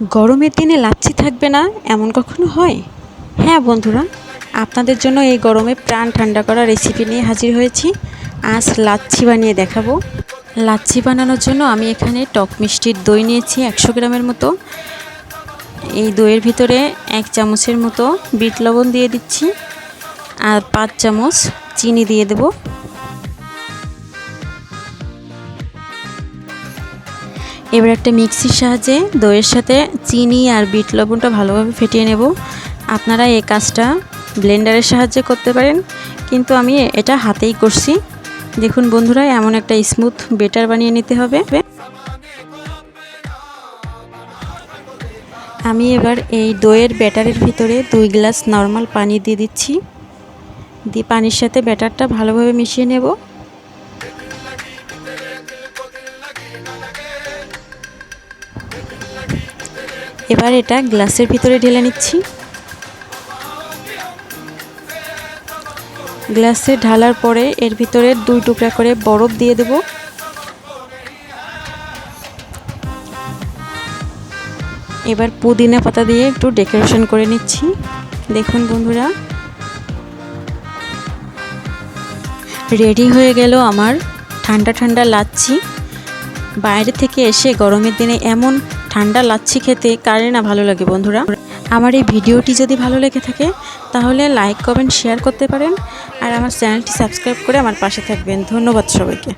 গরমের দিনে লাচ্ছি থাকবে না এমন কখনো হয়? হ্যাঁ বন্ধুরা, আপনাদের জন্য এই গরমে প্রাণ ঠান্ডা করা রেসিপি নিয়ে হাজির হয়েছি। আজ লাচ্ছি বানিয়ে দেখাবো। লাচ্ছি বানানোর জন্য আমি এখানে টক মিষ্টির দই নিয়েছি 100 গ্রামের মতো। এই দইয়ের ভিতরে 1 চামচের মতো বিট লবণ দিয়ে দিচ্ছি আর 5 চামচ চিনি দিয়ে দেব। এবার একটা মিক্সির সাহায্যে দইয়ের সাথে চিনি আর বিট লবণটা ভালোভাবে ফেটিয়ে নেব। আপনারা এই কাজটা ব্লেন্ডারের সাহায্যে করতে পারেন, কিন্তু আমি এটা হাতেই করছি। দেখুন বন্ধুরা, এমন একটা স্মুথ বেটার বানিয়ে নিতে হবে। আমি এবার এই দইয়ের ব্যাটারের ভিতরে 2 গ্লাস নর্মাল পানি দিয়ে দিচ্ছি। দিয়ে পানির সাথে ব্যাটারটা ভালোভাবে মিশিয়ে নেব। এবার এটা গ্লাসের ভিতরে ঢেলে নিচ্ছি। গ্লাসে ঢালার পরে এর ভিতরে 2 টুকরা করে বরফ দিয়ে দেব। এবার পুদিনা পাতা দিয়ে একটু ডেকোরেশন করে নিচ্ছি। দেখুন বন্ধুরা, রেডি হয়ে গেল আমার ঠান্ডা ঠান্ডা লাচ্ছি। বাইরে থেকে এসে গরমের দিনে এমন ঠান্ডা লাচ্ছি খেতে কারে না ভালো লাগে বন্ধুরা। আমার এই ভিডিওটি যদি ভালো লেগে থাকে তাহলে লাইক কমেন্ট শেয়ার করতে পারেন, আর আমার চ্যানেলটি সাবস্ক্রাইব করে আমার পাশে থাকবেন। ধন্যবাদ সবাইকে।